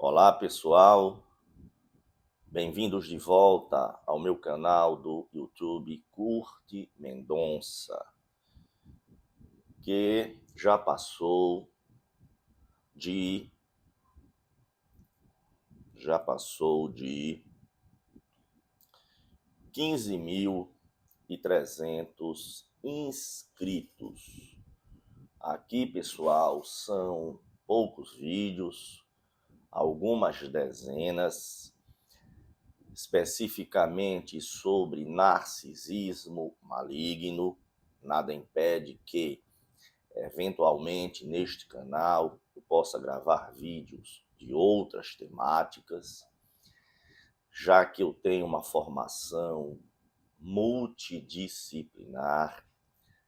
Olá pessoal, bem-vindos de volta ao meu canal do YouTube Curte Mendonça, que já passou de 15.300 inscritos. Aqui, pessoal, são poucos vídeos, algumas dezenas, especificamente sobre narcisismo maligno. Nada impede que, eventualmente, neste canal eu possa gravar vídeos de outras temáticas, já que eu tenho uma formação multidisciplinar.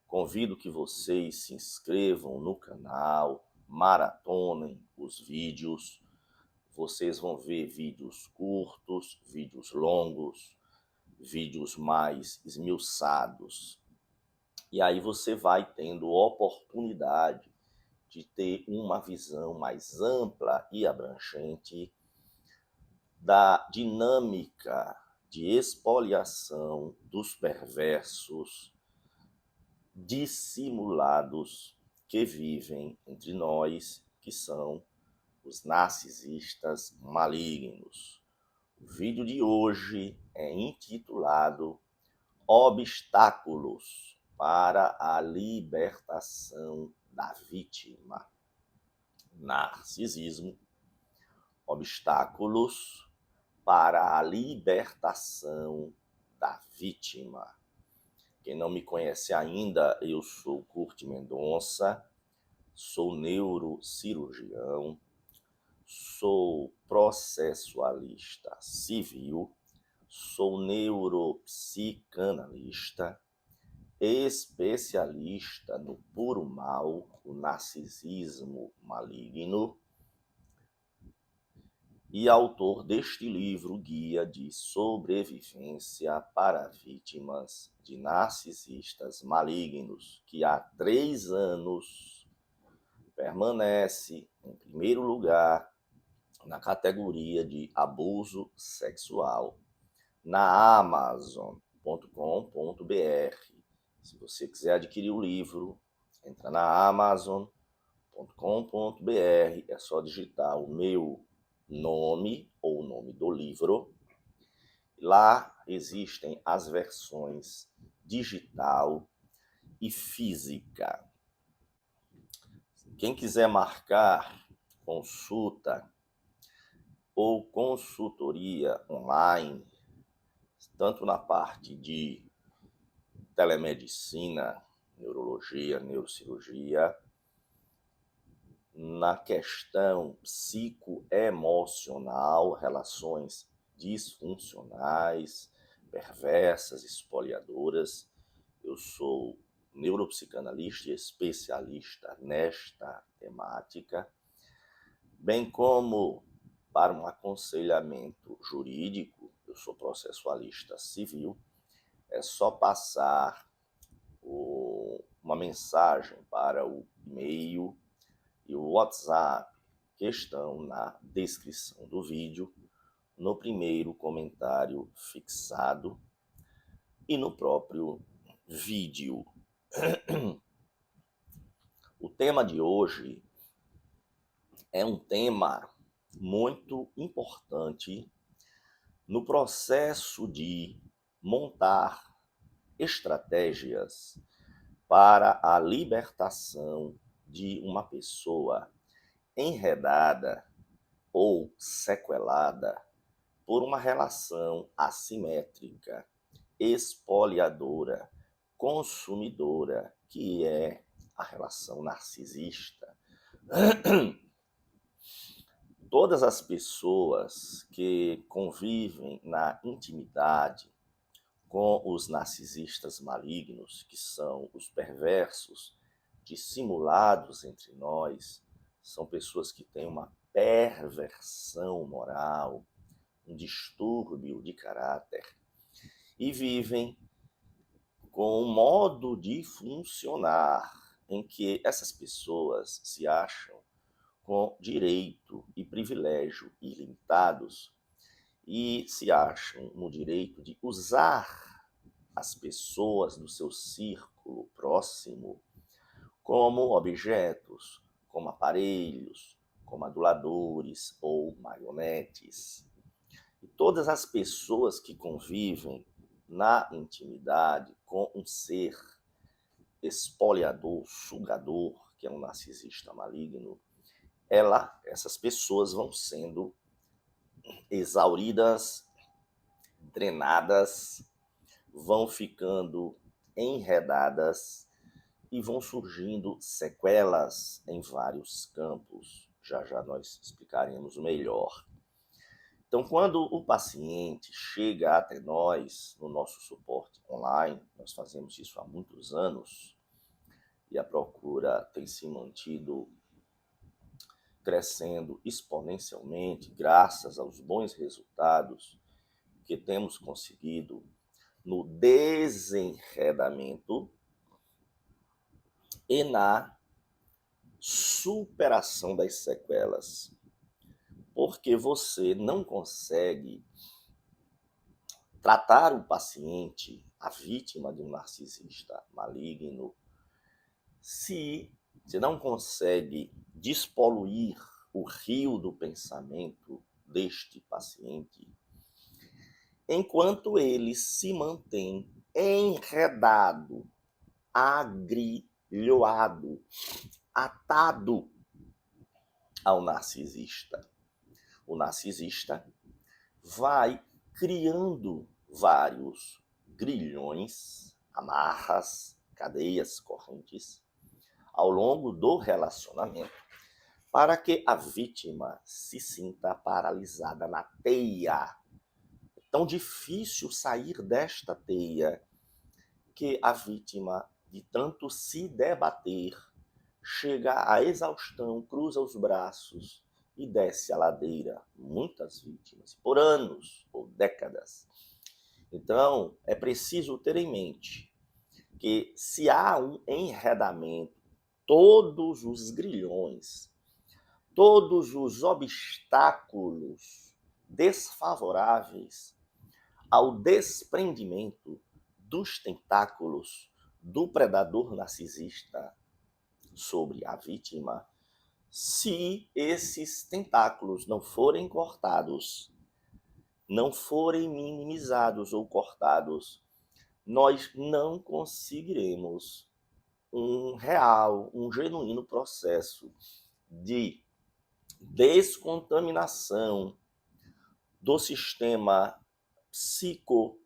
Convido que vocês se inscrevam no canal, maratonem os vídeos. Vocês vão ver vídeos curtos, vídeos longos, vídeos mais esmiuçados. E aí você vai tendo oportunidade de ter uma visão mais ampla e abrangente da dinâmica de expoliação dos perversos dissimulados que vivem entre nós, que são os narcisistas malignos. O vídeo de hoje é intitulado Obstáculos para a libertação da vítima. Narcisismo, obstáculos para a libertação da vítima. Quem não me conhece ainda, eu sou Curte Mendonça, sou neurocirurgião, sou processualista civil, sou neuropsicanalista, especialista no puro mal, o narcisismo maligno, e autor deste livro Guia de Sobrevivência para Vítimas de Narcisistas Malignos, que há 3 anos permanece em primeiro lugar na categoria de abuso sexual na Amazon.com.br. Se você quiser adquirir o livro, entra na Amazon.com.br, é só digitar o meu nome ou o nome do livro. Lá existem as versões digital e física. Quem quiser marcar consulta ou consultoria online, tanto na parte de telemedicina, neurologia, neurocirurgia, na questão psicoemocional, relações disfuncionais, perversas, espoliadoras. Eu sou neuropsicanalista e especialista nesta temática, bem como para um aconselhamento jurídico. Eu sou processualista civil. É só passar uma mensagem para o e-mail e o WhatsApp que estão na descrição do vídeo, no primeiro comentário fixado e no próprio vídeo. O tema de hoje é um tema muito importante no processo de montar estratégias para a libertação de uma pessoa enredada ou sequelada por uma relação assimétrica, espoliadora, consumidora, que é a relação narcisista. Todas as pessoas que convivem na intimidade com os narcisistas malignos, que são os perversos dissimulados entre nós, são pessoas que têm uma perversão moral, um distúrbio de caráter, e vivem com um modo de funcionar em que essas pessoas se acham com direito e privilégio ilimitados e se acham no direito de usar as pessoas do seu círculo próximo como objetos, como aparelhos, como aduladores ou marionetes. E todas as pessoas que convivem na intimidade com um ser espoliador, sugador, que é um narcisista maligno, essas pessoas vão sendo exauridas, drenadas, vão ficando enredadas e vão surgindo sequelas em vários campos. Já já nós explicaremos melhor. Então, quando o paciente chega até nós, no nosso suporte online, nós fazemos isso há muitos anos, e a procura tem se mantido crescendo exponencialmente, graças aos bons resultados que temos conseguido no desenredamento e na superação das sequelas. Porque você não consegue tratar o paciente, a vítima de um narcisista maligno, se você não consegue despoluir o rio do pensamento deste paciente, enquanto ele se mantém enredado, agrilhoado, atado ao narcisista. O narcisista vai criando vários grilhões, amarras, cadeias, correntes, ao longo do relacionamento, para que a vítima se sinta paralisada na teia. É tão difícil sair desta teia que a vítima, de tanto se debater, chega à exaustão, cruza os braços e desce a ladeira. Muitas vítimas, por anos ou décadas. Então, é preciso ter em mente que se há um enredamento, todos os grilhões, todos os obstáculos desfavoráveis ao desprendimento dos tentáculos do predador narcisista sobre a vítima, se esses tentáculos não forem cortados, não forem minimizados ou cortados, nós não conseguiremos um real, um genuíno processo de descontaminação do sistema psicológico,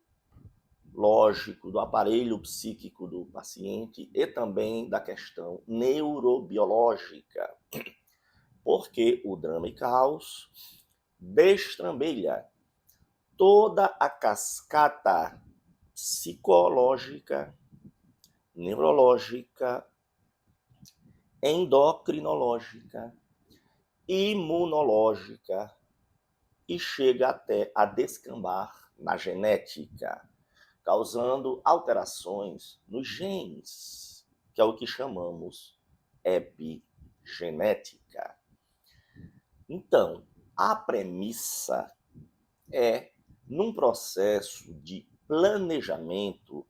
do aparelho psíquico do paciente e também da questão neurobiológica, porque o drama e caos destrambelha toda a cascata psicológica, neurológica, endocrinológica, imunológica e chega até a descambar na genética, causando alterações nos genes, que é o que chamamos epigenética. Então, a premissa é, num processo de planejamento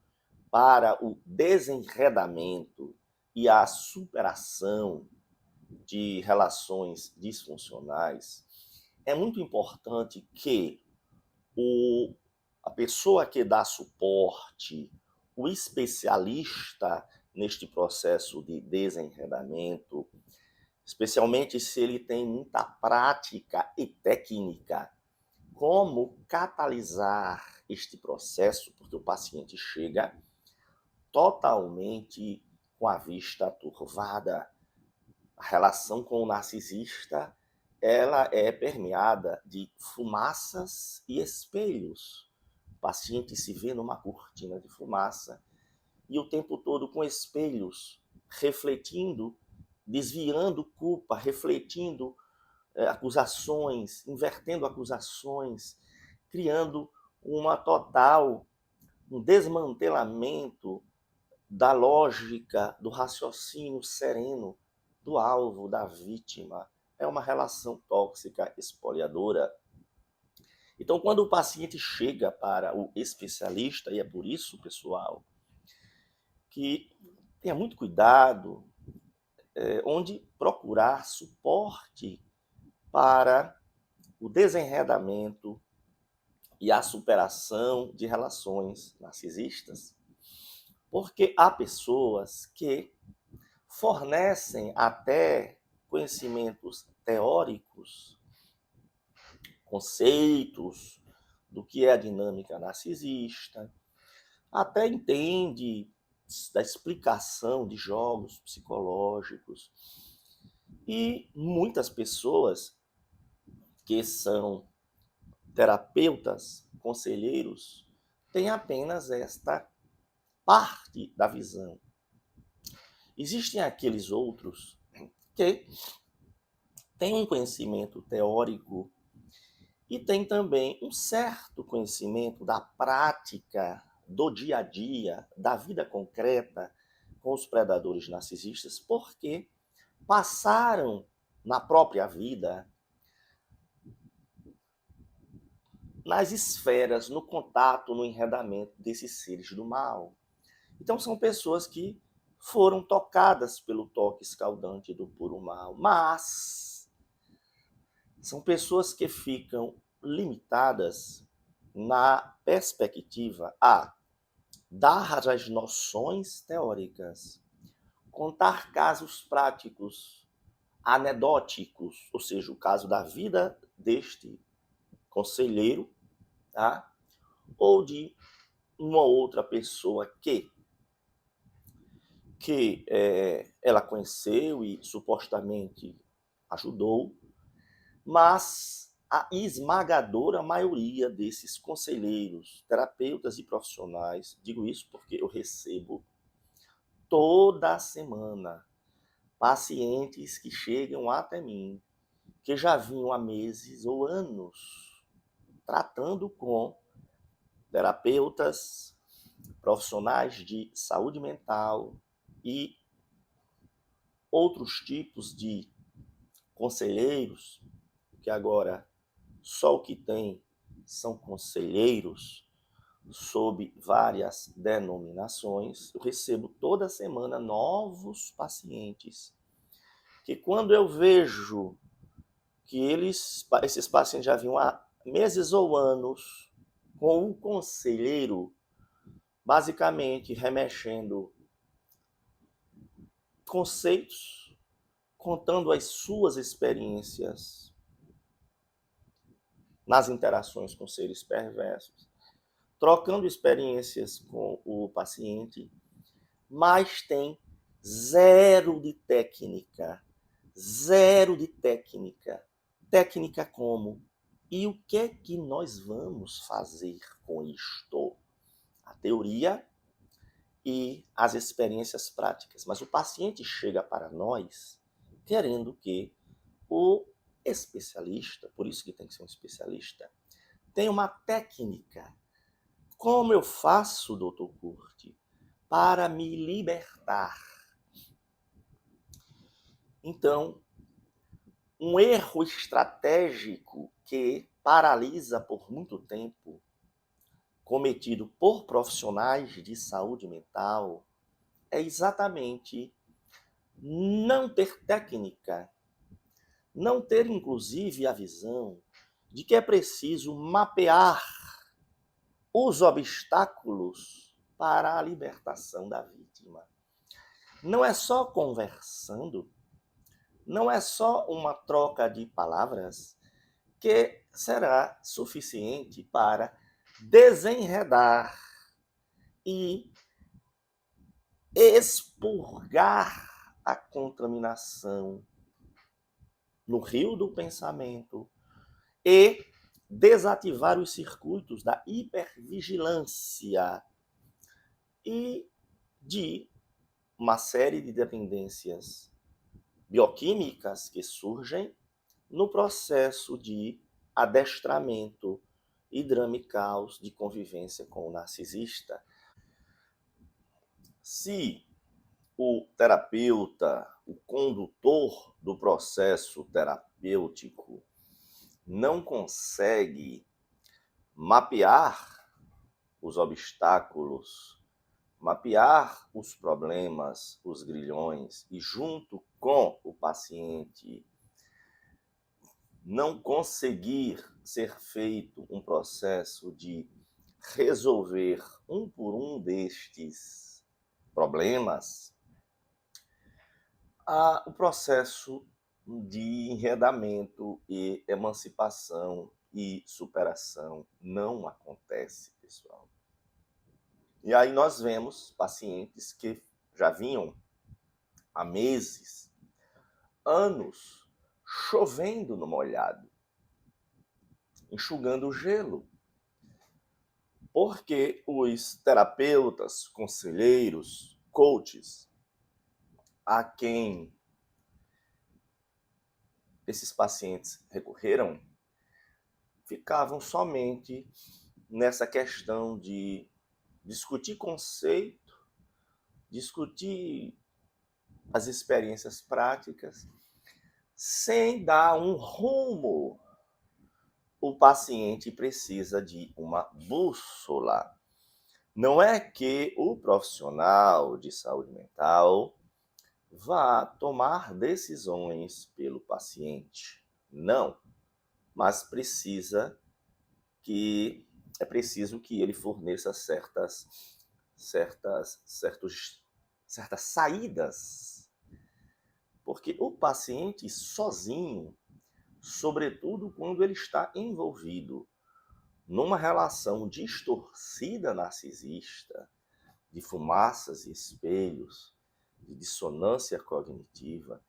para o desenredamento e a superação de relações disfuncionais, é muito importante que a pessoa que dá suporte, o especialista neste processo de desenredamento, especialmente se ele tem muita prática e técnica, como catalisar este processo, porque o paciente chega totalmente com a vista turvada. A relação com o narcisista, ela é permeada de fumaças e espelhos. O paciente se vê numa cortina de fumaça e o tempo todo com espelhos, refletindo, desviando culpa, refletindo acusações, invertendo acusações, criando um desmantelamento da lógica, do raciocínio sereno do alvo, da vítima. é uma relação tóxica expoliadora. Então, quando o paciente chega para o especialista, e é por isso, pessoal, que tenha muito cuidado onde procurar suporte para o desenredamento e a superação de relações narcisistas, porque há pessoas que fornecem até conhecimentos teóricos, conceitos do que é a dinâmica narcisista, até entende da explicação de jogos psicológicos. E muitas pessoas que são terapeutas, conselheiros, têm apenas esta parte da visão. Existem aqueles outros que têm um conhecimento teórico e têm também um certo conhecimento da prática, do dia a dia, da vida concreta com os predadores narcisistas, porque passaram na própria vida, nas esferas, no contato, no enredamento desses seres do mal. Então são pessoas que foram tocadas pelo toque escaldante do puro mal, mas são pessoas que ficam limitadas na perspectiva a dar as noções teóricas, contar casos práticos, anedóticos, ou seja, o caso da vida deste conselheiro, tá? Ou de uma outra pessoa que ela conheceu e supostamente ajudou, mas a esmagadora maioria desses conselheiros, terapeutas e profissionais, digo isso porque eu recebo toda semana pacientes que chegam até mim, que já vinham há meses ou anos tratando com terapeutas, profissionais de saúde mental e outros tipos de conselheiros, que agora só o que tem são conselheiros sob várias denominações. Eu recebo toda semana novos pacientes que, quando eu vejo que esses pacientes já vinham há meses ou anos com um conselheiro basicamente remexendo conceitos, contando as suas experiências nas interações com seres perversos, trocando experiências com o paciente, mas tem zero de técnica. Zero de técnica. Técnica como? E o que é que nós vamos fazer com isto? A teoria e as experiências práticas. Mas o paciente chega para nós querendo que o especialista, por isso que tem que ser um especialista, tenha uma técnica. Como eu faço, doutor Curti, para me libertar? Então, um erro estratégico que paralisa por muito tempo, cometido por profissionais de saúde mental, é exatamente não ter técnica, não ter inclusive a visão de que é preciso mapear os obstáculos para a libertação da vítima. Não é só conversando, não é só uma troca de palavras que será suficiente para desenredar e expurgar a contaminação no rio do pensamento e desativar os circuitos da hipervigilância e de uma série de dependências bioquímicas que surgem no processo de adestramento e drama e caos de convivência com o narcisista. Se o terapeuta, o condutor do processo terapêutico, não consegue mapear os obstáculos, mapear os problemas, os grilhões, e junto com o paciente não conseguir ser feito um processo de resolver um por um destes problemas, o processo de enredamento e emancipação e superação não acontece, pessoal. E aí nós vemos pacientes que já vinham há meses, anos, chovendo no molhado, enxugando o gelo, porque os terapeutas, conselheiros, coaches, a quem esses pacientes recorreram, ficavam somente nessa questão de discutir conceito, discutir as experiências práticas, sem dar um rumo. O paciente precisa de uma bússola. Não é que o profissional de saúde mental vá tomar decisões pelo paciente. Não. Mas é preciso que ele forneça certas saídas. Porque o paciente sozinho, sobretudo quando ele está envolvido numa relação distorcida narcisista, de fumaças e espelhos, de dissonância cognitiva,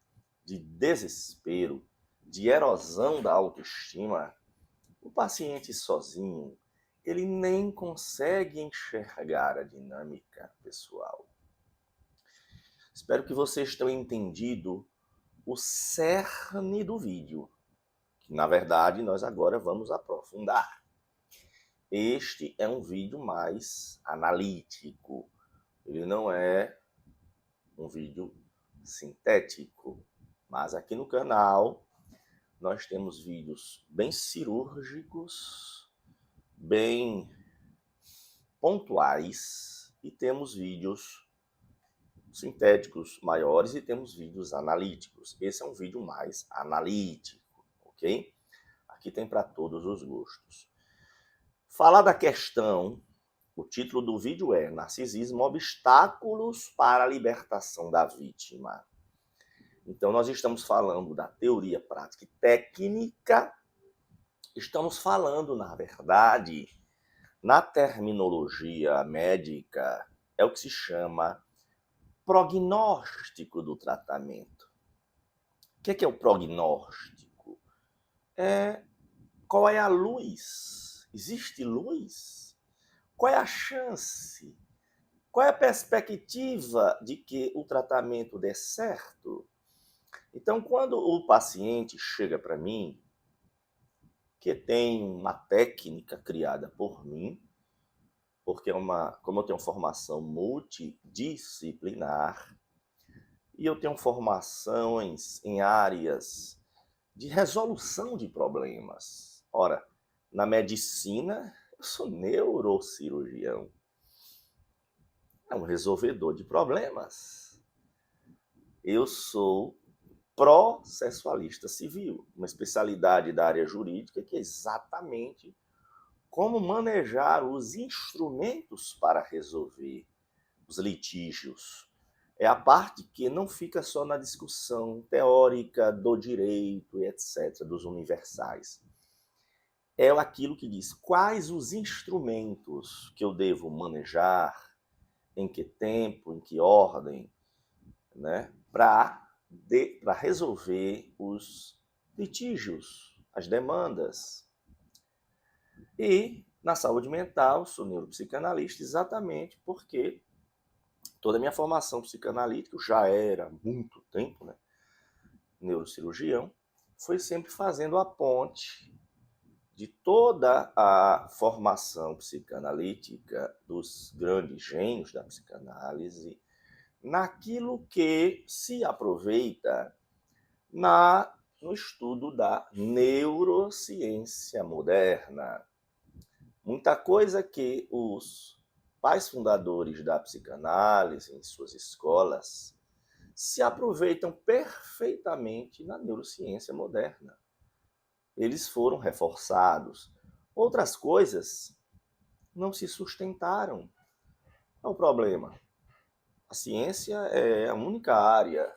de desespero, de erosão da autoestima, o paciente sozinho, ele nem consegue enxergar a dinâmica pessoal. Espero que vocês tenham entendido o cerne do vídeo, que na verdade nós agora vamos aprofundar. Este é um vídeo mais analítico, ele não é um vídeo sintético, mas aqui no canal nós temos vídeos bem cirúrgicos, bem pontuais, e temos vídeos sintéticos maiores e temos vídeos analíticos. Esse é um vídeo mais analítico, ok? Aqui tem para todos os gostos. Falar da questão, o título do vídeo é Narcisismo, obstáculos para a libertação da vítima. Então nós estamos falando da teoria prática e técnica, estamos falando, na verdade, na terminologia médica, é o que se chama prognóstico do tratamento. O que é o prognóstico? Qual é a luz? Existe luz? Qual é a chance? Qual é a perspectiva de que o tratamento dê certo? Então, quando o paciente chega para mim, que tem uma técnica criada por mim, porque como eu tenho formação multidisciplinar, e eu tenho formações em áreas de resolução de problemas. Ora, na medicina, eu sou neurocirurgião. É um resolvedor de problemas. Eu sou processualista civil, uma especialidade da área jurídica que é exatamente como manejar os instrumentos para resolver os litígios. É a parte que não fica só na discussão teórica do direito e etc., dos universais. É aquilo que diz quais os instrumentos que eu devo manejar, em que tempo, em que ordem, né, para resolver os litígios, as demandas. E na saúde mental, sou neuropsicanalista exatamente porque toda a minha formação psicanalítica, eu já era há muito tempo, né, neurocirurgião, foi sempre fazendo a ponte de toda a formação psicanalítica dos grandes gênios da psicanálise, naquilo que se aproveita no estudo da neurociência moderna. Muita coisa que os pais fundadores da psicanálise em suas escolas se aproveitam perfeitamente na neurociência moderna. Eles foram reforçados. Outras coisas não se sustentaram. Qual é o problema? A ciência é a única área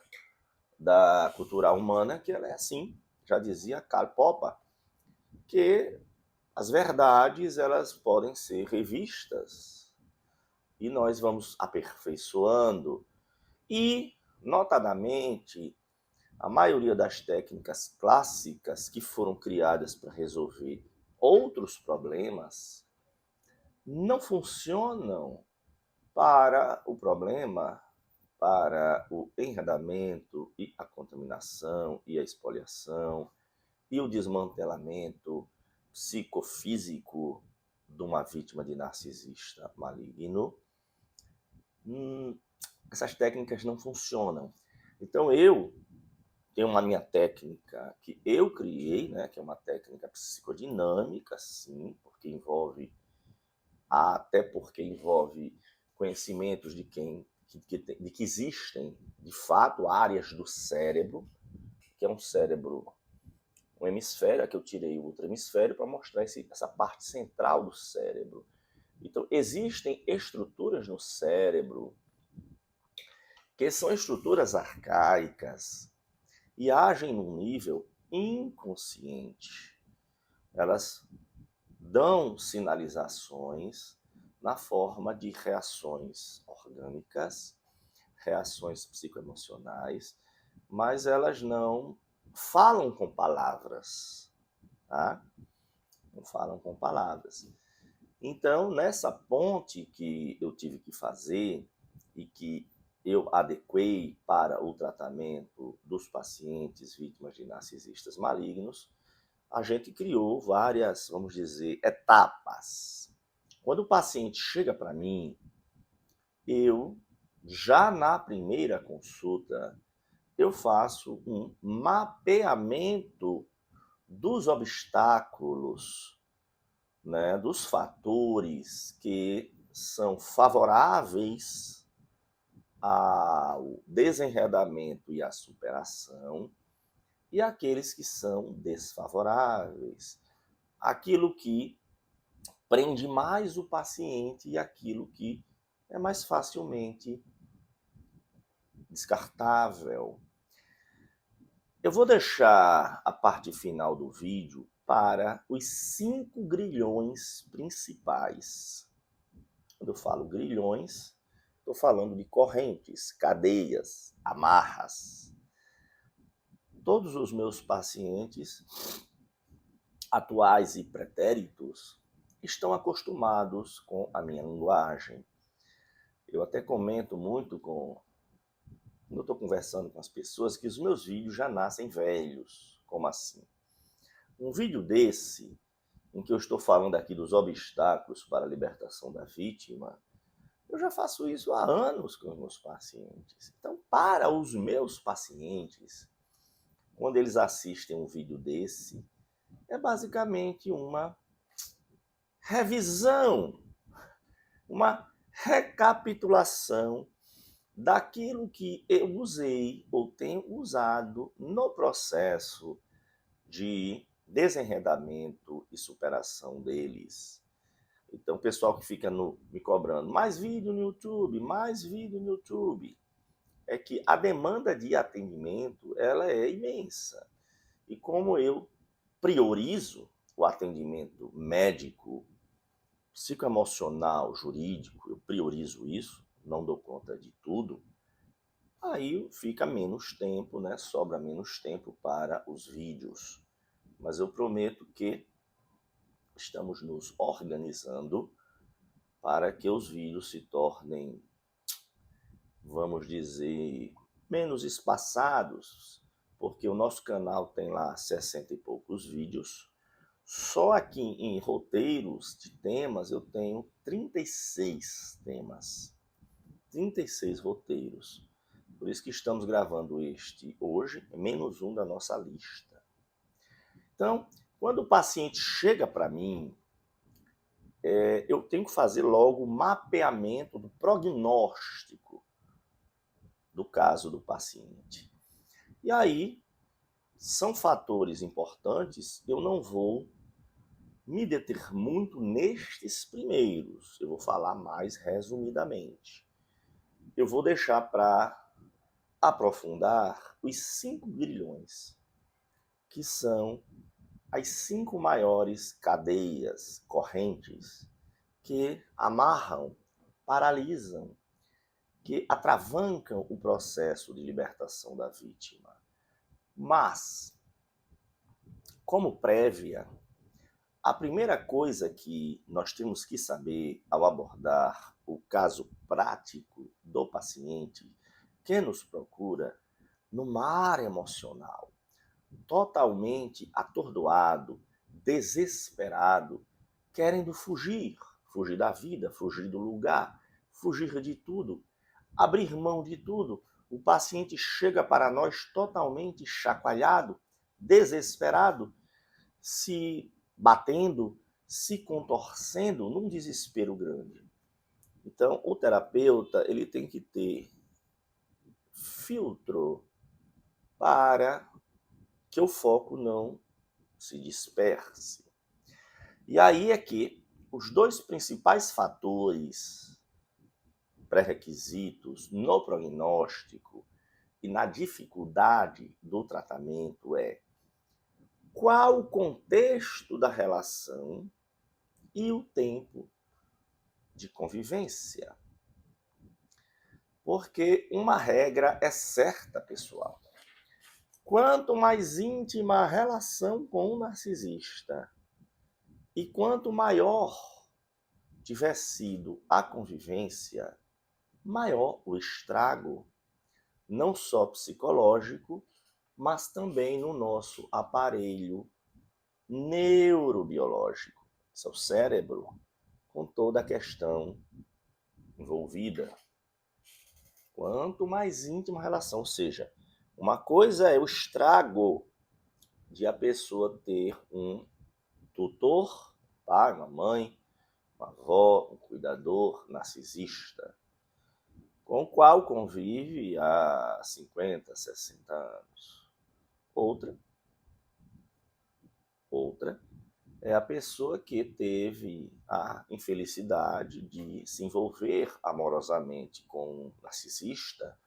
da cultura humana que ela é assim. Já dizia Karl Popper, que as verdades elas podem ser revistas e nós vamos aperfeiçoando. E, notadamente, a maioria das técnicas clássicas que foram criadas para resolver outros problemas não funcionam para o problema, para o enredamento e a contaminação e a expoliação e o desmantelamento psicofísico de uma vítima de narcisista maligno. Essas técnicas não funcionam. Então eu tenho uma minha técnica que eu criei, né, que é uma técnica psicodinâmica, sim, até porque envolve conhecimentos de que existem, de fato, áreas do cérebro, que é um cérebro, um hemisfério, que eu tirei o outro hemisfério para mostrar essa parte central do cérebro. Então, existem estruturas no cérebro que são estruturas arcaicas e agem num nível inconsciente. Elas dão sinalizações na forma de reações orgânicas, reações psicoemocionais, mas elas não falam com palavras, tá? Não falam com palavras. Então, nessa ponte que eu tive que fazer e que eu adequei para o tratamento dos pacientes vítimas de narcisistas malignos, a gente criou várias, vamos dizer, etapas. Quando o paciente chega para mim, eu, já na primeira consulta, eu faço um mapeamento dos obstáculos, né, dos fatores que são favoráveis ao desenredamento e à superação e aqueles que são desfavoráveis. Aquilo que prende mais o paciente e aquilo que é mais facilmente descartável. Eu vou deixar a parte final do vídeo para os 5 grilhões principais. Quando eu falo grilhões, estou falando de correntes, cadeias, amarras. Todos os meus pacientes, atuais e pretéritos, estão acostumados com a minha linguagem. Eu até comento muito quando eu estou conversando com as pessoas, que os meus vídeos já nascem velhos. Como assim? Um vídeo desse, em que eu estou falando aqui dos obstáculos para a libertação da vítima, eu já faço isso há anos com os meus pacientes. Então, para os meus pacientes, quando eles assistem um vídeo desse, é basicamente uma revisão, uma recapitulação daquilo que eu usei ou tenho usado no processo de desenredamento e superação deles. Então, o pessoal que fica me cobrando mais vídeo no YouTube, mais vídeo no YouTube, é que a demanda de atendimento ela é imensa. E como eu priorizo o atendimento médico, psicoemocional, jurídico, eu priorizo isso, não dou conta de tudo, aí fica menos tempo, né? Sobra menos tempo para os vídeos. Mas eu prometo que estamos nos organizando para que os vídeos se tornem, vamos dizer, menos espaçados, porque o nosso canal tem lá 60 e poucos vídeos. Só aqui em roteiros de temas eu tenho 36 temas. 36 roteiros. Por isso que estamos gravando este hoje, menos um da nossa lista. Então, quando o paciente chega para mim, eu tenho que fazer logo o mapeamento do prognóstico do caso do paciente. E aí, são fatores importantes, eu não vou me deter muito nestes primeiros, eu vou falar mais resumidamente. Eu vou deixar para aprofundar os 5 grilhões, que são as 5 maiores cadeias, correntes, que amarram, paralisam, que atravancam o processo de libertação da vítima. Mas, como prévia, a primeira coisa que nós temos que saber ao abordar o caso prático do paciente que nos procura no mar emocional, totalmente atordoado, desesperado, querendo fugir da vida, fugir do lugar, fugir de tudo, abrir mão de tudo. O paciente chega para nós totalmente chacoalhado, desesperado, se batendo, se contorcendo num desespero grande. Então, o terapeuta ele tem que ter filtro para que o foco não se disperse. E aí é que os 2 principais fatores pré-requisitos no prognóstico e na dificuldade do tratamento é qual o contexto da relação e o tempo de convivência. Porque uma regra é certa, pessoal. Quanto mais íntima a relação com o narcisista e quanto maior tiver sido a convivência, maior o estrago, não só psicológico, mas também no nosso aparelho neurobiológico, seu cérebro, com toda a questão envolvida. Quanto mais íntima a relação, ou seja, uma coisa é o estrago de a pessoa ter um tutor, pai, uma mãe, uma avó, um cuidador narcisista, com o qual convive há 50, 60 anos. Outra é a pessoa que teve a infelicidade de se envolver amorosamente com um narcisista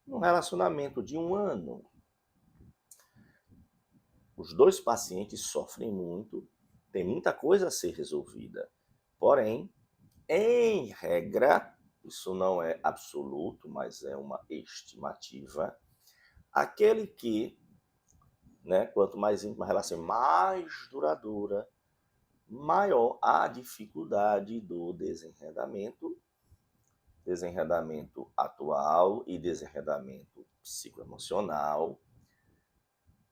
num relacionamento de 1 ano. Os 2 pacientes sofrem muito, tem muita coisa a ser resolvida. Porém, em regra, isso não é absoluto, mas é uma estimativa, aquele que, quanto mais íntima a relação, mais duradoura, maior a dificuldade do desenredamento atual e desenredamento psicoemocional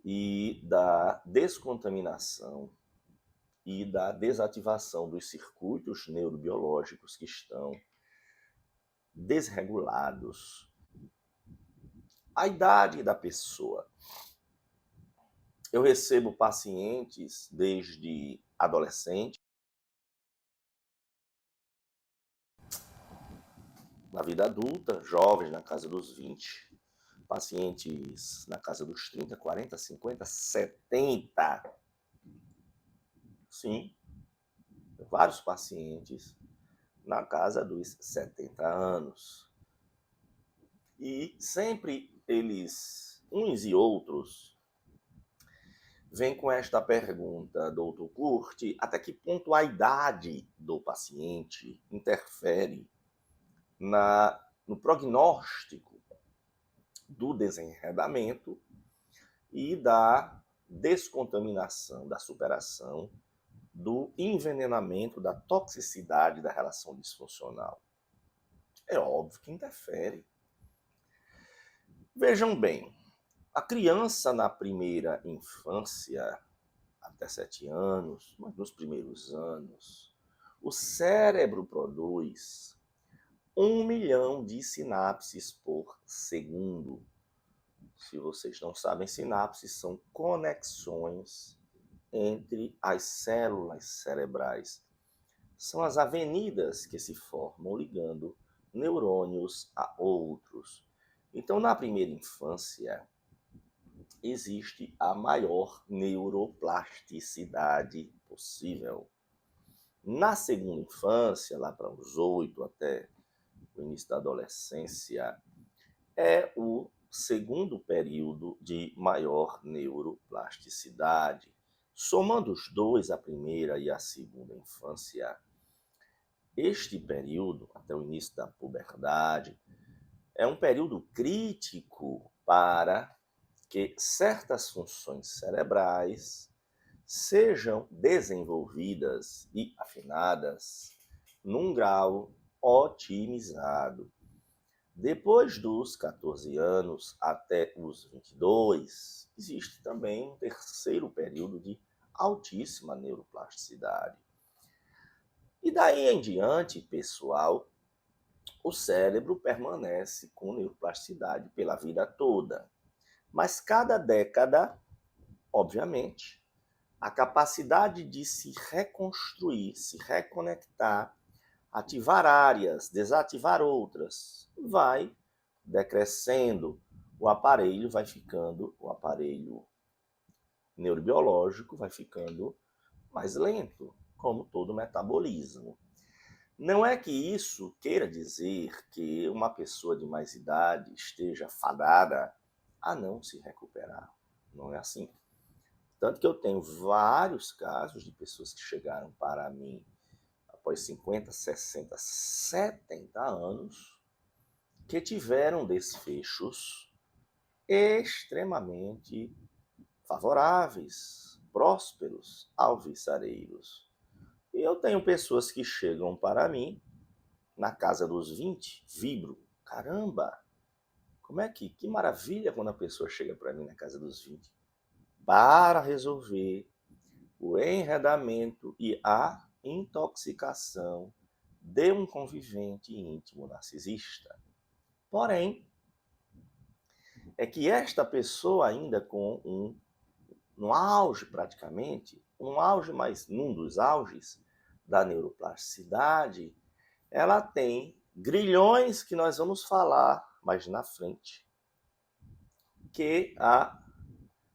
e da descontaminação e da desativação dos circuitos neurobiológicos que estão desregulados. A idade da pessoa. Eu recebo pacientes desde adolescente, na vida adulta, jovens na casa dos 20, pacientes na casa dos 30, 40, 50, 70. Sim, vários pacientes na casa dos 70 anos. E sempre eles, uns e outros, vêm com esta pergunta: doutor Curti, até que ponto a idade do paciente interfere no prognóstico do desenredamento e da descontaminação, da superação, do envenenamento, da toxicidade da relação disfuncional? É óbvio que interfere. Vejam bem, a criança na primeira infância, até 7 anos, mas nos primeiros anos, o cérebro produz 1 milhão de sinapses por segundo. Se vocês não sabem, sinapses são conexões entre as células cerebrais. São as avenidas que se formam ligando neurônios a outros. Então, na primeira infância, existe a maior neuroplasticidade possível. Na segunda infância, lá para os 8 até o início da adolescência, é o segundo período de maior neuroplasticidade. Somando os dois, a primeira e a segunda infância, este período, até o início da puberdade, é um período crítico para que certas funções cerebrais sejam desenvolvidas e afinadas num grau otimizado. Depois dos 14 anos até os 22, existe também um terceiro período de altíssima neuroplasticidade. E daí em diante, pessoal, o cérebro permanece com neuroplasticidade pela vida toda. Mas cada década, obviamente, a capacidade de se reconstruir, se reconectar, ativar áreas, desativar outras, vai decrescendo. O aparelho vai ficando, o aparelho neurobiológico vai ficando mais lento, como todo metabolismo. Não é que isso queira dizer que uma pessoa de mais idade esteja fadada a não se recuperar. Não é assim. Tanto que eu tenho vários casos de pessoas que chegaram para mim após 50, 60, 70 anos, que tiveram desfechos extremamente favoráveis, prósperos, alvissareiros. E eu tenho pessoas que chegam para mim na casa dos 20, vibro. Caramba, que maravilha quando a pessoa chega para mim na casa dos 20 para resolver o enredamento e a intoxicação de um convivente íntimo narcisista. Porém, é que esta pessoa ainda com no auge praticamente, um auge, mas num dos auges da neuroplasticidade, ela tem grilhões que nós vamos falar mais na frente, que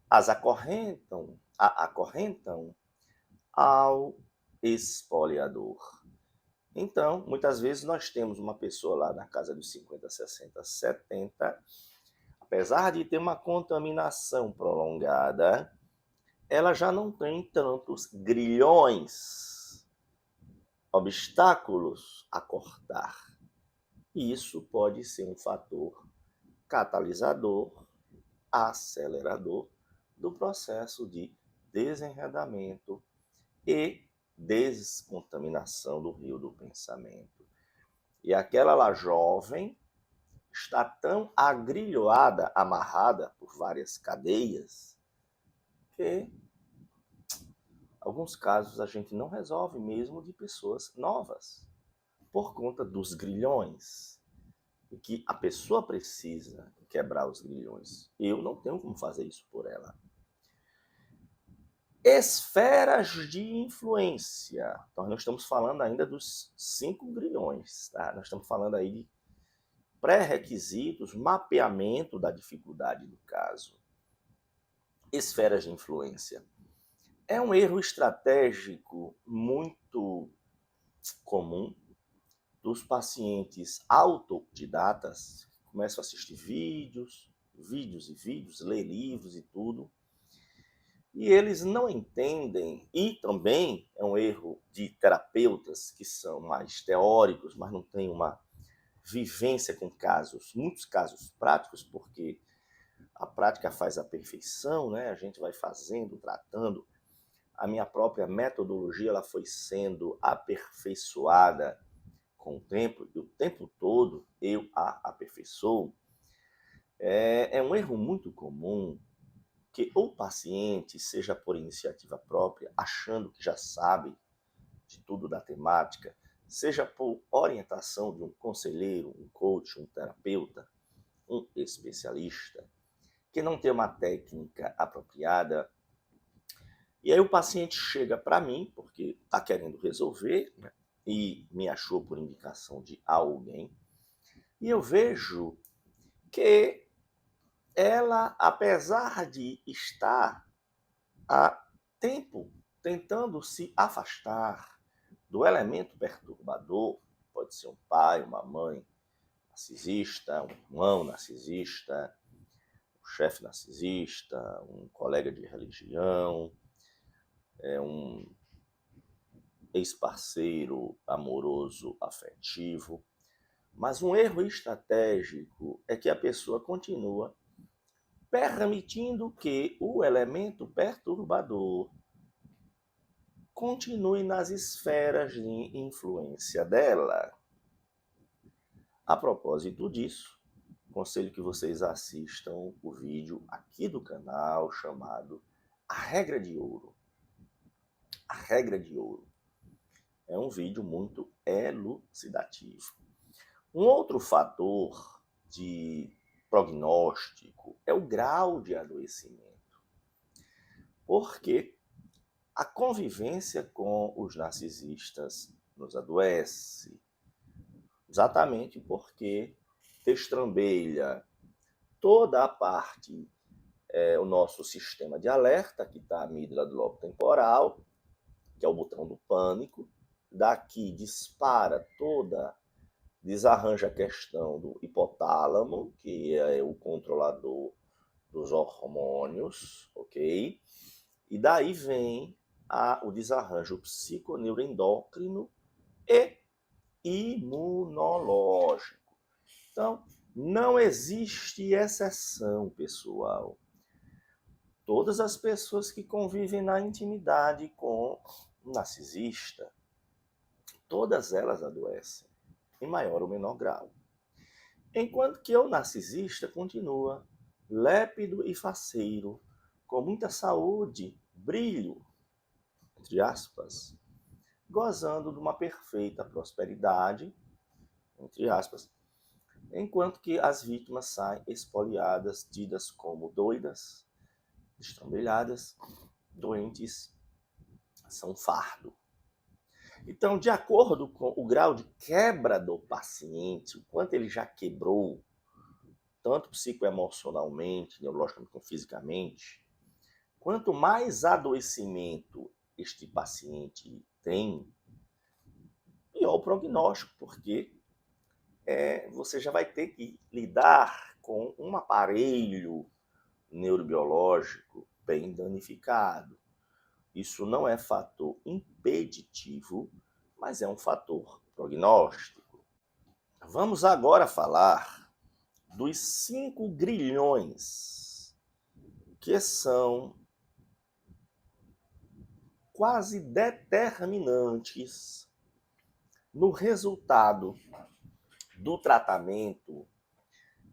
as acorrentam ao espoliador. Então, muitas vezes nós temos uma pessoa lá na casa dos 50, 60, 70, apesar de ter uma contaminação prolongada, ela já não tem tantos grilhões, obstáculos a cortar. E isso pode ser um fator catalisador, acelerador do processo de desenredamento e descontaminação do rio do pensamento. E aquela lá jovem está tão agrilhoada, amarrada por várias cadeias, que alguns casos a gente não resolve mesmo de pessoas novas, por conta dos grilhões. E que a pessoa precisa quebrar os grilhões. Eu não tenho como fazer isso por ela. Esferas de influência. Então, nós estamos falando ainda dos 5 grilhões. Tá? Nós estamos falando aí de pré-requisitos, mapeamento da dificuldade do caso. Esferas de influência. É um erro estratégico muito comum dos pacientes autodidatas, que começam a assistir vídeos, ler livros e tudo, e eles não entendem, e também é um erro de terapeutas que são mais teóricos, mas não têm uma vivência com casos, muitos casos práticos, porque a prática faz a perfeição, né? A gente vai fazendo, tratando. A minha própria metodologia ela foi sendo aperfeiçoada com o tempo, e o tempo todo eu a aperfeiçoo. É um erro muito comum que o paciente, seja por iniciativa própria, achando que já sabe de tudo da temática, seja por orientação de um conselheiro, um coach, um terapeuta, um especialista, que não tem uma técnica apropriada. E aí o paciente chega para mim, porque está querendo resolver, né? E me achou por indicação de alguém, e eu vejo que ela, apesar de estar há tempo tentando se afastar do elemento perturbador, pode ser um pai, uma mãe narcisista, um irmão narcisista, um chefe narcisista, um colega de religião, um ex-parceiro amoroso afetivo. Mas um erro estratégico é que a pessoa continua permitindo que o elemento perturbador continue nas esferas de influência dela. A propósito disso, aconselho que vocês assistam o vídeo aqui do canal chamado A Regra de Ouro. A Regra de Ouro. É um vídeo muito elucidativo. Um outro fator de prognóstico é o grau de adoecimento. Porque a convivência com os narcisistas nos adoece. Exatamente porque destrambelha toda a parte, o nosso sistema de alerta, que está a amígdala do lobo temporal, que é o botão do pânico. Daqui dispara toda, desarranja a questão do hipotálamo, que é o controlador dos hormônios, ok? E daí vem o desarranjo psiconeuroendócrino e imunológico. Então, não existe exceção, pessoal. Todas as pessoas que convivem na intimidade com um narcisista, todas elas adoecem, em maior ou menor grau. Enquanto que o narcisista continua lépido e faceiro, com muita saúde, brilho, entre aspas, gozando de uma perfeita prosperidade, entre aspas, enquanto que as vítimas saem espoliadas, tidas como doidas, destrambelhadas, doentes, são fardo. Então, de acordo com o grau de quebra do paciente, o quanto ele já quebrou, tanto psicoemocionalmente, neurologicamente como fisicamente, quanto mais adoecimento este paciente tem, pior o prognóstico, porque você já vai ter que lidar com um aparelho neurobiológico bem danificado. Isso não é fator impeditivo, mas é um fator prognóstico. Vamos agora falar dos 5 grilhões, que são quase determinantes no resultado do tratamento,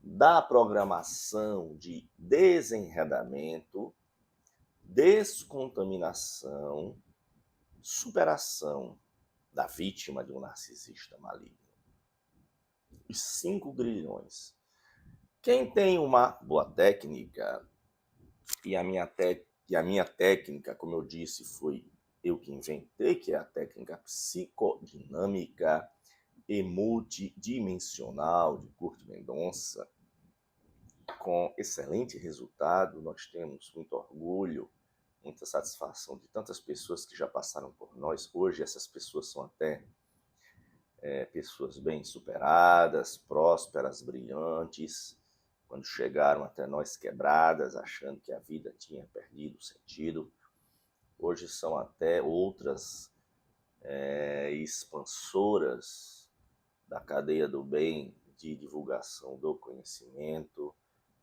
da programação de desenredamento, descontaminação, superação da vítima de um narcisista maligno. Os 5 grilhões. Quem tem uma boa técnica, e a minha técnica, como eu disse, foi eu que inventei, que é a técnica psicodinâmica e multidimensional de Kurt Mendonça, com excelente resultado. Nós temos muito orgulho, muita satisfação de tantas pessoas que já passaram por nós. Hoje essas pessoas são até pessoas bem superadas, prósperas, brilhantes, quando chegaram até nós quebradas, achando que a vida tinha perdido o sentido. Hoje são até outras expansoras da cadeia do bem, de divulgação do conhecimento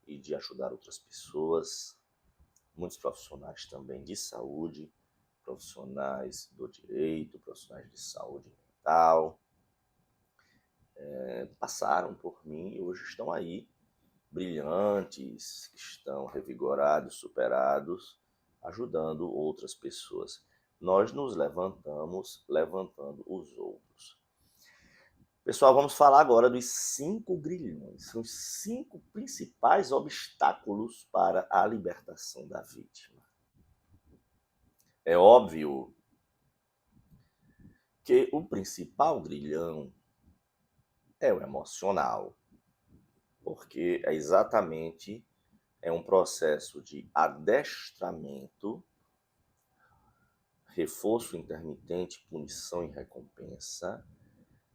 e de ajudar outras pessoas. Muitos profissionais também de saúde, profissionais do direito, profissionais de saúde mental, passaram por mim e hoje estão aí, brilhantes, estão revigorados, superados, ajudando outras pessoas. Nós nos levantamos levantando os outros. Pessoal, vamos falar agora dos 5 grilhões. São os 5 principais obstáculos para a libertação da vítima. É óbvio que o principal grilhão é o emocional, porque é exatamente um processo de adestramento, reforço intermitente, punição e recompensa,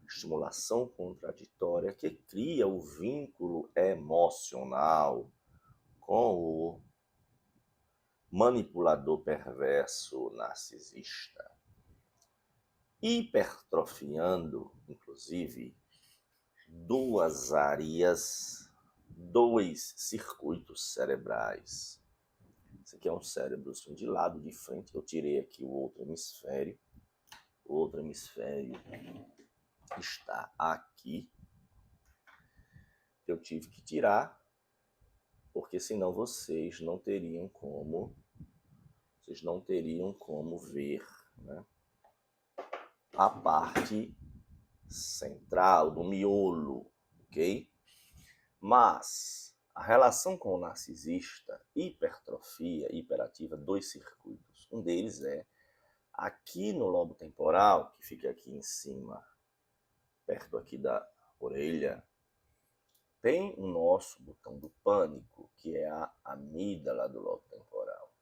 estimulação contraditória que cria o vínculo emocional com o manipulador perverso narcisista, hipertrofiando, inclusive, duas áreas, 2 circuitos cerebrais. Esse aqui é um cérebro assim, de lado, de frente. Eu tirei aqui o outro hemisfério. O outro hemisfério está aqui. Eu tive que tirar, porque senão vocês não teriam como ver, né, a parte central do miolo, ok? Mas a relação com o narcisista, hipertrofia, hiperativa, 2 circuitos. Um deles é aqui no lobo temporal, que fica aqui em cima, perto aqui da orelha, tem o nosso botão do pânico, que é a amígdala do lobo temporal.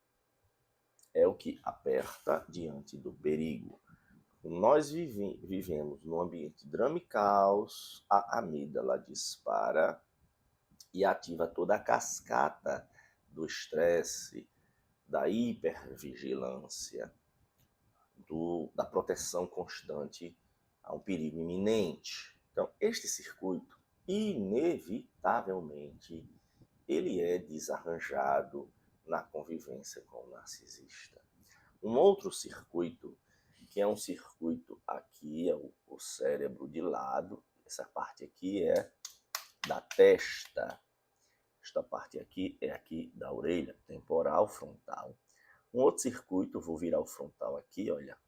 É o que aperta diante do perigo. Nós vivemos num ambiente de drama e caos, a amígdala dispara e ativa toda a cascata do estresse, da hipervigilância, da proteção constante a um perigo iminente. Então, este circuito, inevitavelmente, ele é desarranjado na convivência com o narcisista. Um outro circuito, que é um circuito aqui, é o cérebro de lado, essa parte aqui é da testa, esta parte aqui é aqui da orelha, temporal, frontal. Um outro circuito, vou virar o frontal aqui, olha,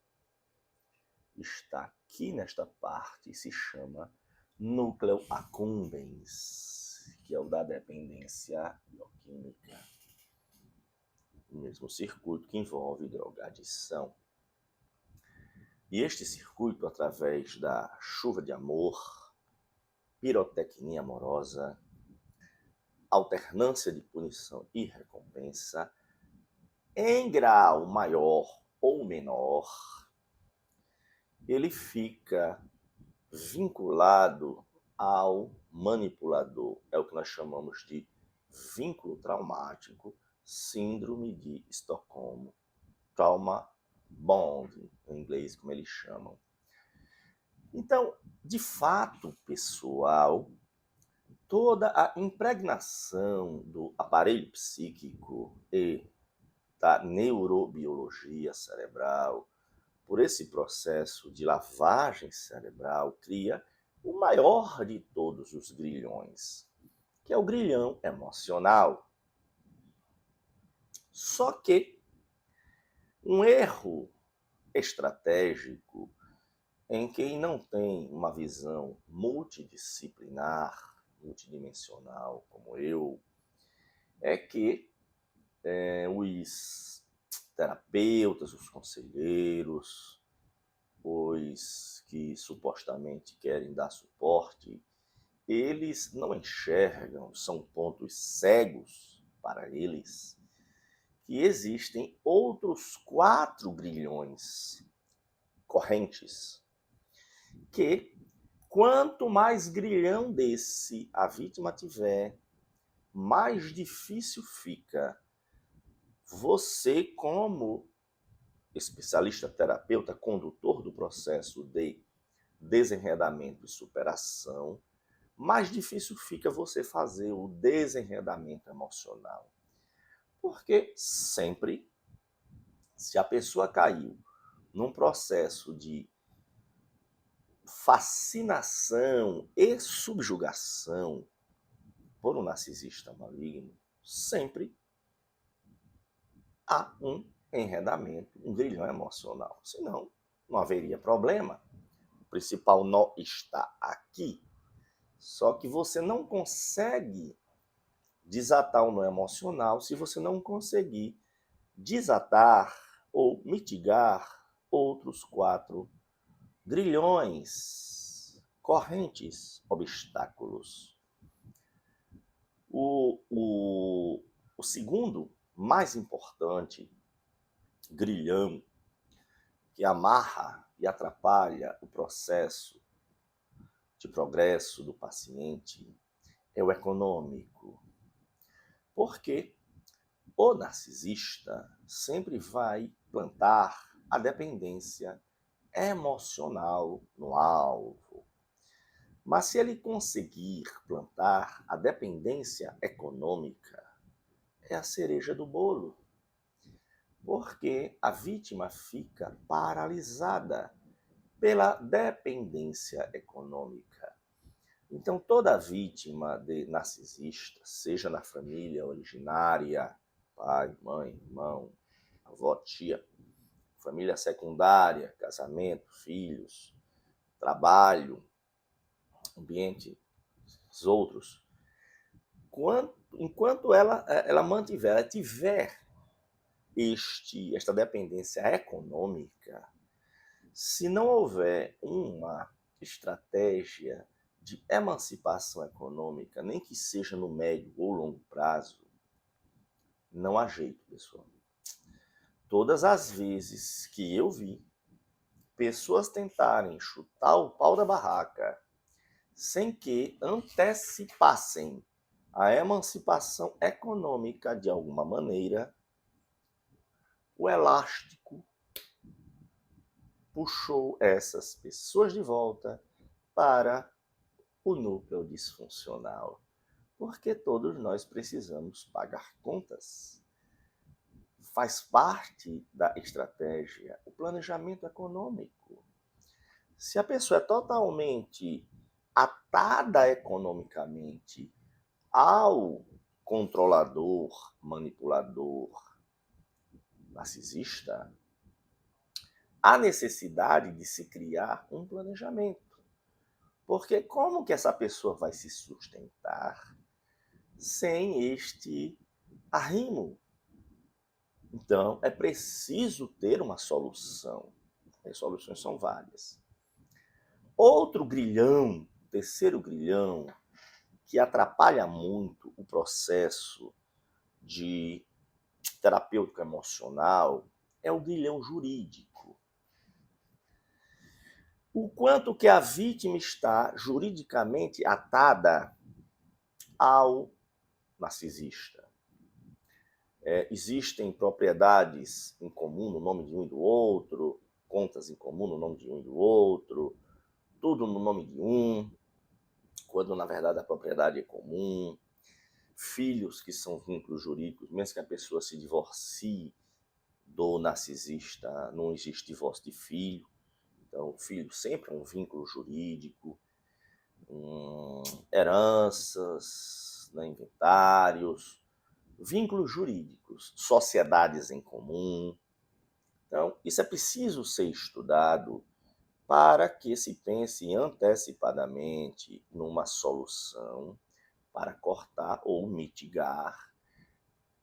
está aqui nesta parte e se chama núcleo accumbens, que é o da dependência bioquímica. O mesmo circuito que envolve drogadição. E este circuito, através da chuva de amor, pirotecnia amorosa, alternância de punição e recompensa, em grau maior ou menor, ele fica vinculado ao manipulador. É o que nós chamamos de vínculo traumático, síndrome de Estocolmo, trauma bond, em inglês, como eles chamam. Então, de fato, pessoal, toda a impregnação do aparelho psíquico e da neurobiologia cerebral por esse processo de lavagem cerebral cria o maior de todos os grilhões, que é o grilhão emocional. Só que um erro estratégico em quem não tem uma visão multidisciplinar, multidimensional, como eu, é que os terapeutas, os conselheiros, os que supostamente querem dar suporte, eles não enxergam, são pontos cegos para eles, que existem outros 4 grilhões correntes, que quanto mais grilhão desse a vítima tiver, mais difícil fica você, como especialista, terapeuta, condutor do processo de desenredamento e superação, mais difícil fica você fazer o desenredamento emocional. Porque sempre, se a pessoa caiu num processo de fascinação e subjugação por um narcisista maligno, sempre há um enredamento, um grilhão emocional. Senão, não haveria problema. principal nó está aqui. Só que você não consegue desatar o nó emocional se você não conseguir desatar ou mitigar outros 4 grilhões, correntes, obstáculos. O segundo, mais importante, grilhão, que amarra e atrapalha o processo de progresso do paciente, é o econômico. Porque o narcisista sempre vai plantar a dependência emocional no alvo. Mas se ele conseguir plantar a dependência econômica, é a cereja do bolo. Porque a vítima fica paralisada pela dependência econômica. Então, toda vítima de narcisista, seja na família originária, pai, mãe, irmão, avó, tia, família secundária, casamento, filhos, trabalho, ambiente, os outros, enquanto ela mantiver, ela tiver esta dependência econômica, se não houver uma estratégia de emancipação econômica, nem que seja no médio ou longo prazo, não há jeito, pessoal. Todas as vezes que eu vi pessoas tentarem chutar o pau da barraca sem que antecipassem a emancipação econômica de alguma maneira, o elástico puxou essas pessoas de volta para o núcleo disfuncional. Porque todos nós precisamos pagar contas. Faz parte da estratégia o planejamento econômico. Se a pessoa é totalmente atada economicamente ao controlador, manipulador, narcisista, há necessidade de se criar um planejamento. Porque como que essa pessoa vai se sustentar sem este arrimo? Então, é preciso ter uma solução. As soluções são várias. Outro grilhão, terceiro grilhão, que atrapalha muito o processo de terapêutico emocional é o grilhão jurídico. O quanto que a vítima está juridicamente atada ao narcisista. Existem propriedades em comum no nome de um e do outro, contas em comum no nome de um e do outro, tudo no nome de um, quando na verdade a propriedade é comum, filhos que são vínculos jurídicos, mesmo que a pessoa se divorcie do narcisista, não existe divórcio de filho, então o filho sempre é um vínculo jurídico, heranças, inventários, vínculos jurídicos, sociedades em comum. Então, isso é preciso ser estudado para que se pense antecipadamente numa solução para cortar ou mitigar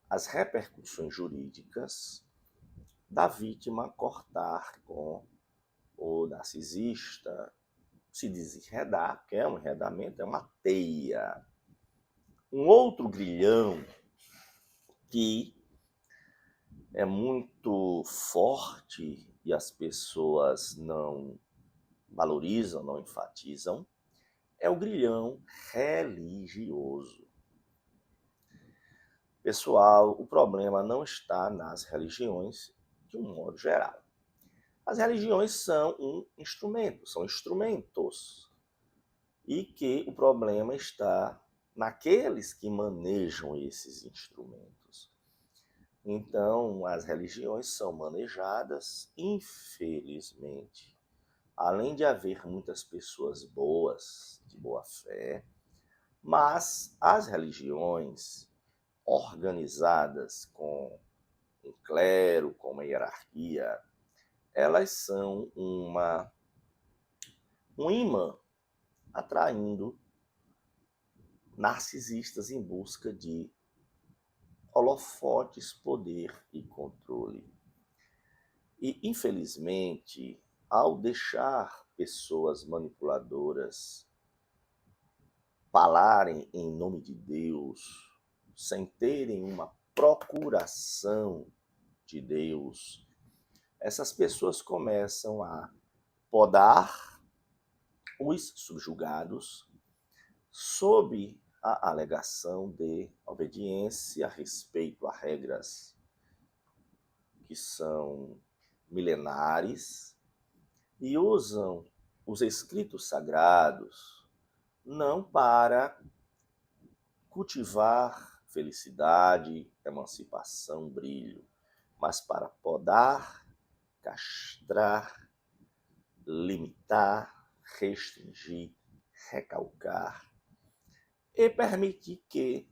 as repercussões jurídicas da vítima cortar com o narcisista, se desenredar, porque é um enredamento, é uma teia. Um outro grilhão que é muito forte e as pessoas não valorizam, não enfatizam, é o grilhão religioso. Pessoal, o problema não está nas religiões de um modo geral. As religiões são um instrumento, são instrumentos. E que o problema está naqueles que manejam esses instrumentos. Então, as religiões são manejadas, infelizmente. Além de haver muitas pessoas boas, de boa fé, mas as religiões organizadas com um clero, com uma hierarquia, elas são uma um imã atraindo narcisistas em busca de holofotes, poder e controle. E, infelizmente, ao deixar pessoas manipuladoras falarem em nome de Deus, sem terem uma procuração de Deus, essas pessoas começam a podar os subjugados sob a alegação de obediência, respeito a regras que são milenares e usam os escritos sagrados não para cultivar felicidade, emancipação, brilho, mas para podar, castrar, limitar, restringir, recalcar e permitir que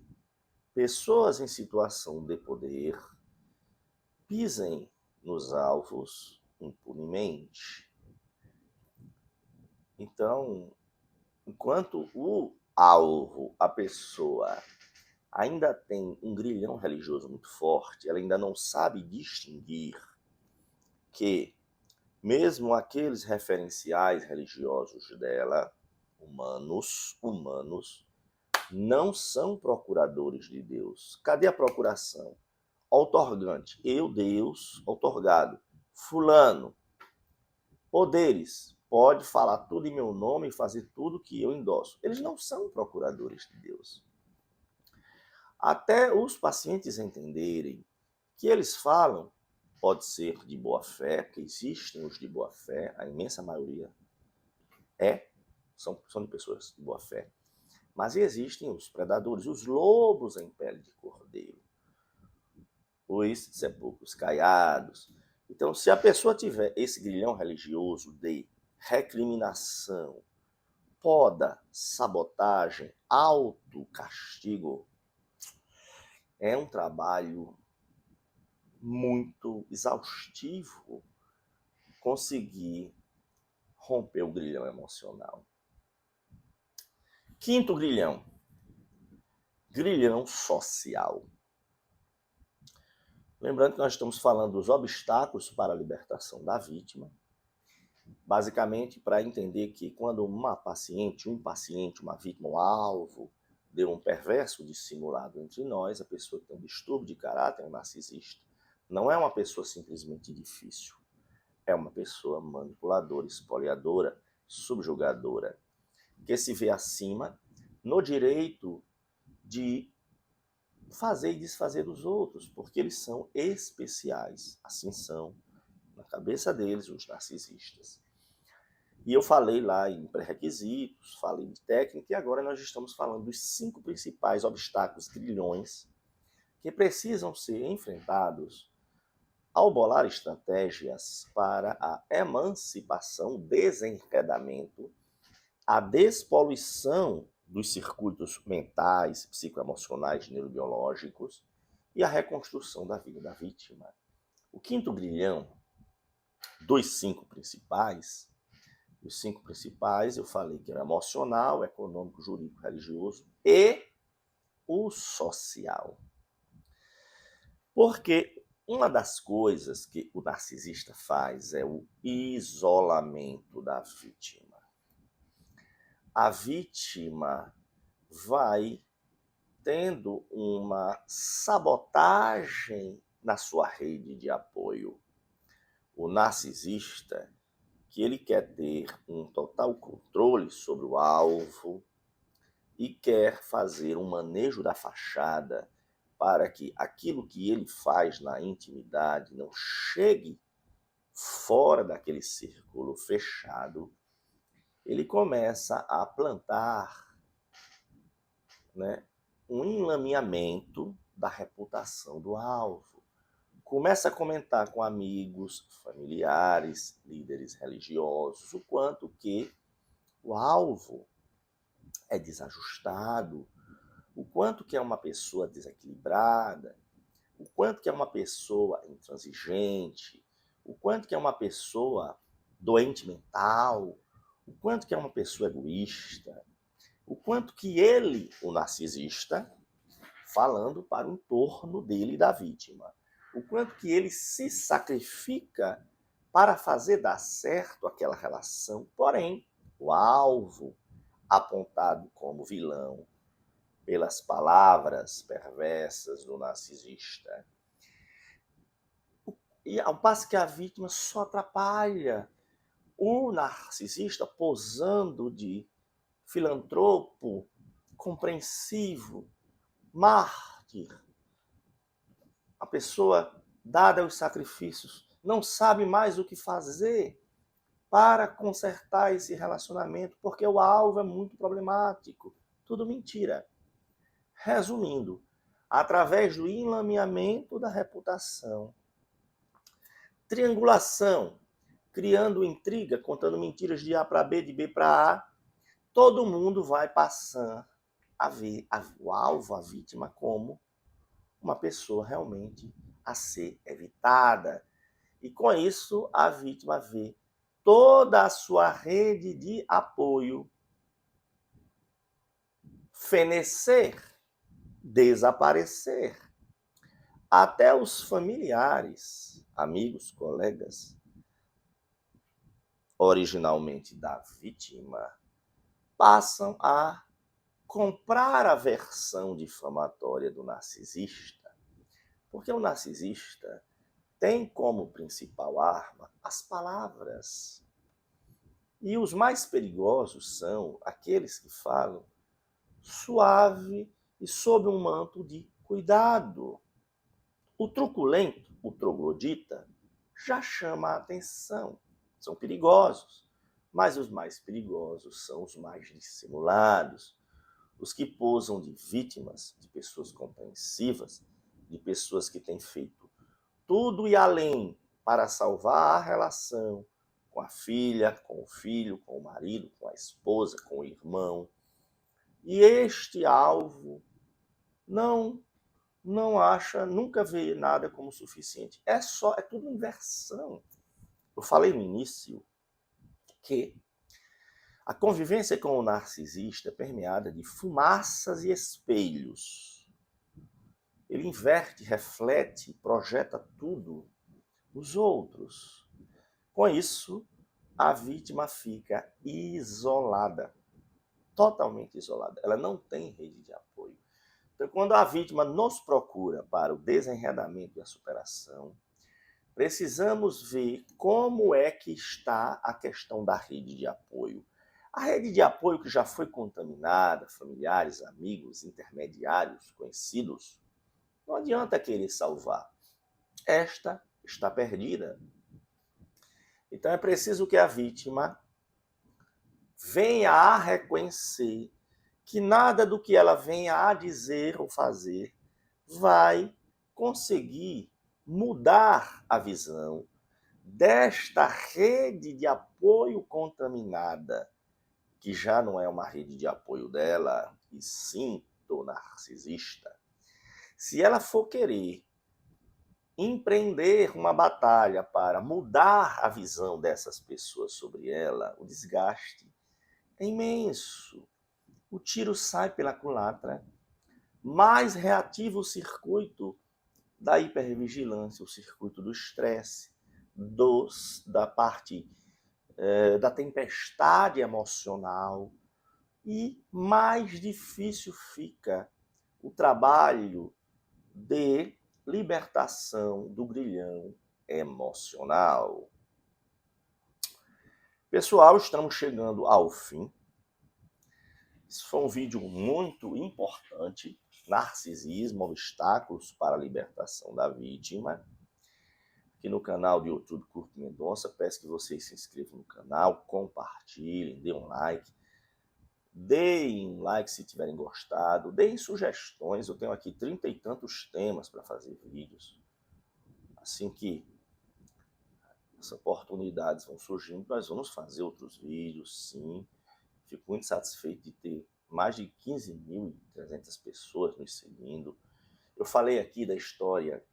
pessoas em situação de poder pisem nos alvos impunemente. Então, enquanto o alvo, a pessoa, ainda tem um grilhão religioso muito forte, ela ainda não sabe distinguir que mesmo aqueles referenciais religiosos dela, humanos, não são procuradores de Deus. Cadê a procuração? Outorgante. Eu, Deus, outorgado. Fulano. Poderes. Pode falar tudo em meu nome e fazer tudo que eu endosso. Eles não são procuradores de Deus. Até os pacientes entenderem que eles falam, pode ser de boa fé, porque existem os de boa fé, a imensa maioria são de pessoas de boa fé. Mas existem os predadores, os lobos em pele de cordeiro, os sepulcros caiados. Então, se a pessoa tiver esse grilhão religioso de recriminação, poda, sabotagem, autocastigo, é um trabalho muito exaustivo conseguir romper o grilhão emocional. Quinto grilhão, grilhão social. Lembrando que nós estamos falando dos obstáculos para a libertação da vítima, basicamente para entender que quando uma paciente, uma vítima, um alvo, deu um perverso dissimulado entre nós, a pessoa que tem um distúrbio de caráter, um narcisista, não é uma pessoa simplesmente difícil, é uma pessoa manipuladora, espoliadora, subjugadora, que se vê acima no direito de fazer e desfazer dos outros, porque eles são especiais. Assim são, na cabeça deles, os narcisistas. E eu falei lá em pré-requisitos, falei de técnica, e agora nós estamos falando dos 5 principais obstáculos, grilhões, que precisam ser enfrentados ao bolar estratégias para a emancipação, desenredamento, a despoluição dos circuitos mentais, psicoemocionais, neurobiológicos e a reconstrução da vida da vítima. O quinto grilhão dos 5 principais, eu falei que era emocional, econômico, jurídico, religioso e o social. Porque uma das coisas que o narcisista faz é o isolamento da vítima. A vítima vai tendo uma sabotagem na sua rede de apoio. O narcisista, que ele quer ter um total controle sobre o alvo e quer fazer um manejo da fachada para que aquilo que ele faz na intimidade não chegue fora daquele círculo fechado, ele começa a plantar, né, um enlameamento da reputação do alvo. Começa a comentar com amigos, familiares, líderes religiosos, o quanto que o alvo é desajustado, o quanto que é uma pessoa desequilibrada, o quanto que é uma pessoa intransigente, o quanto que é uma pessoa doente mental, o quanto que é uma pessoa egoísta, o quanto que ele, o narcisista, falando para o entorno dele e da vítima, o quanto que ele se sacrifica para fazer dar certo aquela relação, porém, o alvo apontado como vilão pelas palavras perversas do narcisista. E ao passo que a vítima só atrapalha, o narcisista posando de filantropo, compreensivo, mártir. A pessoa, dada os sacrifícios, não sabe mais o que fazer para consertar esse relacionamento, porque o alvo é muito problemático. Tudo mentira. Resumindo, através do enlameamento da reputação, triangulação, criando intriga, contando mentiras de A para B, de B para A, todo mundo vai passar a ver o alvo, a vítima, como uma pessoa realmente a ser evitada. E com isso, a vítima vê toda a sua rede de apoio fenecer, desaparecer. Até os familiares, amigos, colegas, originalmente da vítima, passam a comprar a versão difamatória do narcisista, porque o narcisista tem como principal arma as palavras. E os mais perigosos são aqueles que falam suave e sob um manto de cuidado. O truculento, o troglodita, já chama a atenção. São perigosos, mas os mais perigosos são os mais dissimulados, os que posam de vítimas, de pessoas compreensivas, de pessoas que têm feito tudo e além para salvar a relação com a filha, com o filho, com o marido, com a esposa, com o irmão. E este alvo não acha, nunca vê nada como suficiente. É tudo inversão. Eu falei no início que a convivência com o narcisista é permeada de fumaças e espelhos. Ele inverte, reflete, projeta tudo nos outros. Com isso, a vítima fica isolada, totalmente isolada. Ela não tem rede de apoio. Então, quando a vítima nos procura para o desenredamento e a superação, precisamos ver como é que está a questão da rede de apoio. A rede de apoio que já foi contaminada, familiares, amigos, intermediários, conhecidos, não adianta querer salvar. Esta está perdida. Então é preciso que a vítima venha a reconhecer que nada do que ela venha a dizer ou fazer vai conseguir mudar a visão desta rede de apoio contaminada, que já não é uma rede de apoio dela, e sim do narcisista. Se ela for querer empreender uma batalha para mudar a visão dessas pessoas sobre ela, o desgaste é imenso. O tiro sai pela culatra, mais reativa o circuito da hipervigilância, o circuito do estresse, da parte da tempestade emocional, e mais difícil fica o trabalho de libertação do grilhão emocional. Pessoal, estamos chegando ao fim. Esse foi um vídeo muito importante, narcisismo, obstáculos para a libertação da vítima. Aqui no canal do YouTube Curto Mendonça, peço que vocês se inscrevam no canal, compartilhem, dêem um like. Deem um like se tiverem gostado, deem sugestões, eu tenho aqui 30 e tantos temas para fazer vídeos. Assim que as oportunidades vão surgindo, nós vamos fazer outros vídeos, sim. Fico muito satisfeito de ter mais de 15.300 pessoas nos seguindo. Eu falei aqui da história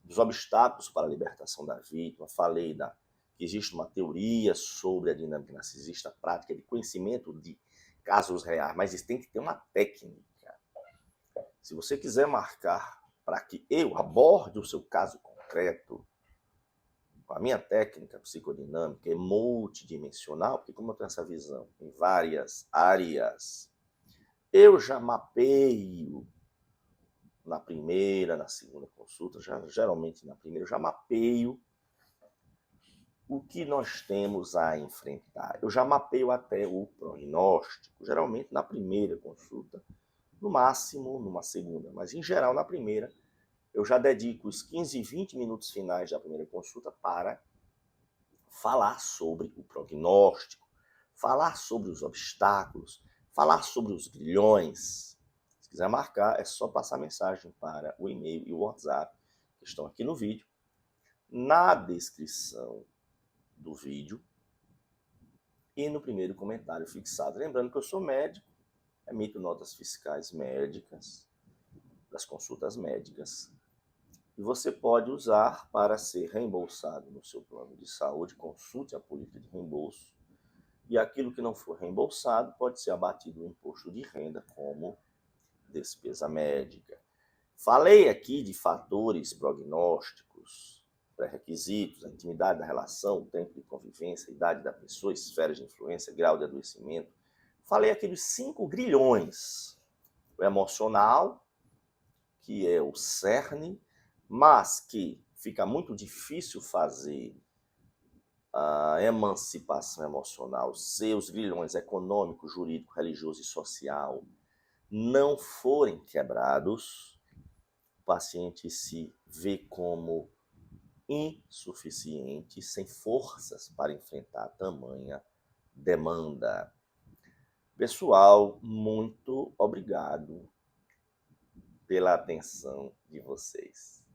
dos obstáculos para a libertação da vítima, falei da que existe uma teoria sobre a dinâmica narcisista, a prática de conhecimento de casos reais, mas isso tem que ter uma técnica. Se você quiser marcar para que eu aborde o seu caso concreto, com a minha técnica psicodinâmica é multidimensional, porque como eu tenho essa visão em várias áreas, eu já mapeio na primeira, na segunda consulta, geralmente na primeira, eu já mapeio o que nós temos a enfrentar. Eu já mapeio até o prognóstico, geralmente na primeira consulta, no máximo numa segunda, mas em geral na primeira, eu já dedico os 15, 20 minutos finais da primeira consulta para falar sobre o prognóstico, falar sobre os obstáculos, falar sobre os grilhões. Se quiser marcar, é só passar mensagem para o e-mail e o WhatsApp, que estão aqui no vídeo. Na descrição do vídeo e no primeiro comentário fixado. Lembrando que eu sou médico, emito notas fiscais médicas, das consultas médicas, e você pode usar para ser reembolsado no seu plano de saúde, consulte a política de reembolso, e aquilo que não for reembolsado pode ser abatido no imposto de renda como despesa médica. Falei aqui de fatores prognósticos, pré-requisitos, a intimidade da relação, o tempo de convivência, a idade da pessoa, esferas de influência, grau de adoecimento. Falei aqui dos 5 grilhões. O emocional, que é o cerne, mas que fica muito difícil fazer a emancipação emocional, seus grilhões econômico, jurídico, religioso e social não forem quebrados, o paciente se vê como insuficiente, sem forças para enfrentar tamanha demanda. Pessoal, muito obrigado pela atenção de vocês.